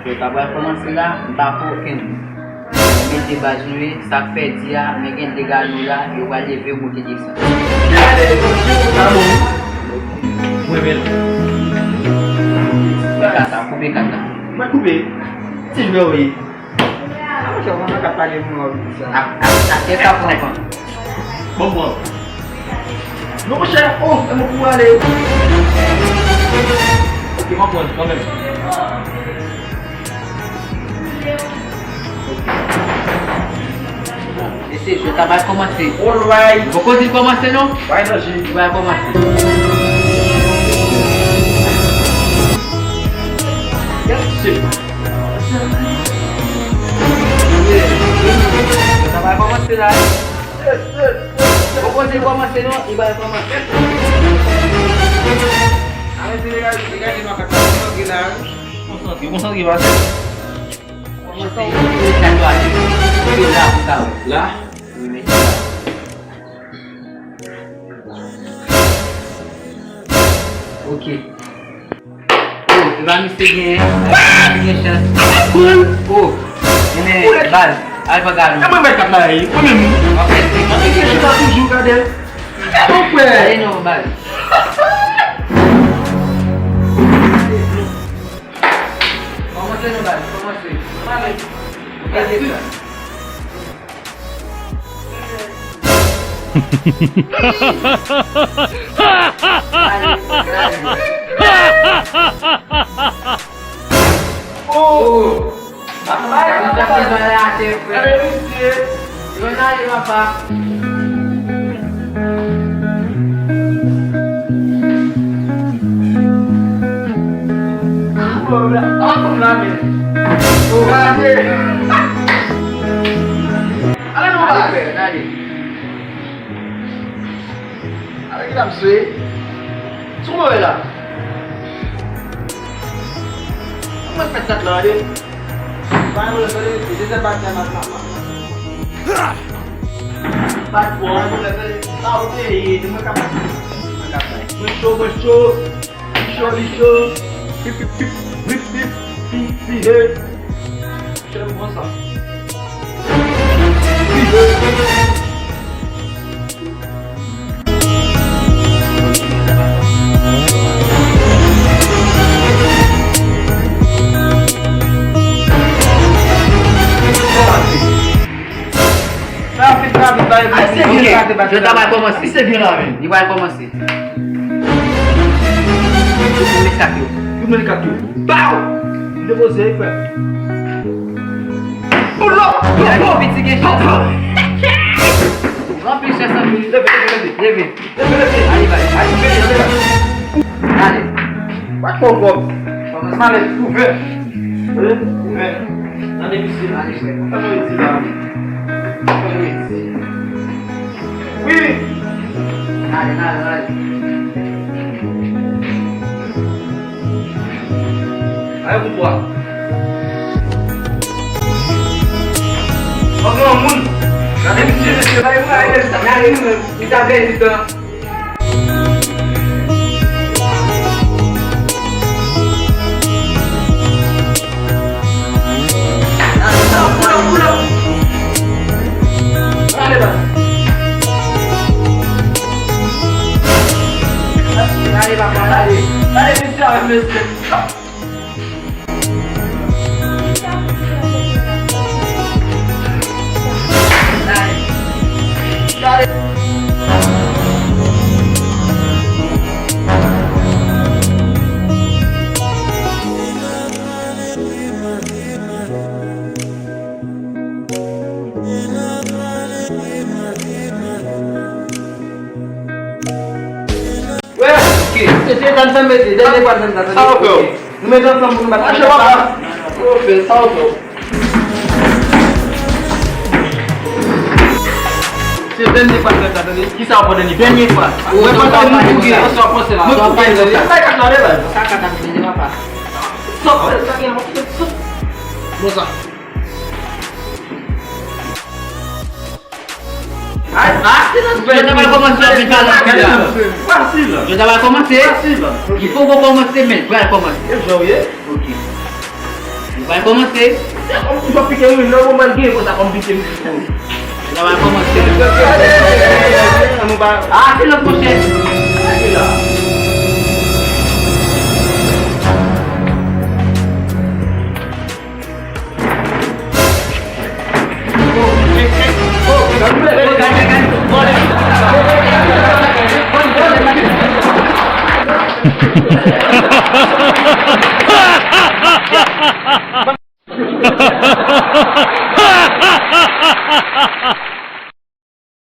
Je vais commencer là, je ne vais pas aucun. Je vais te baser, ça fait dire, mais je vais te gagner là, et on va lever ou monter ça. Allez, oui, mais Couper kata. ma couper. Si je veux, oui. Je vais pas parler de moi. C'est ça pour moi. Bon, bon. Non, cher. Oh, elle m'a pour aller. Ok, ma bonne, quand même. Esse, je vais commencer. All right. Vous continuez de commencer, non? Vai, Nagi. Je vais commencer. Ça va commencer là. Vous continuez de commencer, non? Il va commencer. Concentre, va. Là? Ok. Tu vas me seguir. Oh, ini bal. Ai pagar. É uma mercado aí. Je dois toujours garder. Aí não, bal. Como você não vai? Como assim? Vale. Oh, bapak, kita balik aja. Gimana ya bapak? Aku ngambil. Ada nomor? Nadi. Ada kita mesti. Semua bela. Mas pecat lah dia. Bang boleh beli, ini saya baca nama. Bang boleh beli. Tahu dia, cuma kapan? Show. Pip. Chama o moça. Je vais commencer. C'est bien là, mais. Il va commencer. Comunicateur. Pau! Deposei, velho. Pulou! Petit guichet. Remplis essa vida. Deve. Aí vai. Allez. Vai com o golpe. Vamos lá, tu vê. Vê. Allez, ici. Allez, là. Oui. Allez. Aí eu vou voar. Vamos, mundo. Cadê me tira? Você vai me dá bem, então. Pula. Vale, vai. Allez, papa, allez. Allez, monsieur. Você tá sampai dia ni pasal tadi. Salto. Numero sambung bat. Acha apa? Oh, salto. Você ni pasal tadi. Kisah apa dah ni? Dernier fois. Gue pasal ni bugi. Asal apa sih lah? Asal apa ini? Saya kat mana lah? Kakak tak bisa apa. Stop. Saya yang mau stop. Bosa. Je vais commencer à faire Facile. Je vais commencer. Facile. Il faut qu'on commence, mais je vais commencer. Eu joguei. Ok. Il Vai commencer. Tu vas piquer une langue, on va le dire, pour ça qu'on pique une langue. Là, vai commencer. Ah, c'est le prochain. Oh,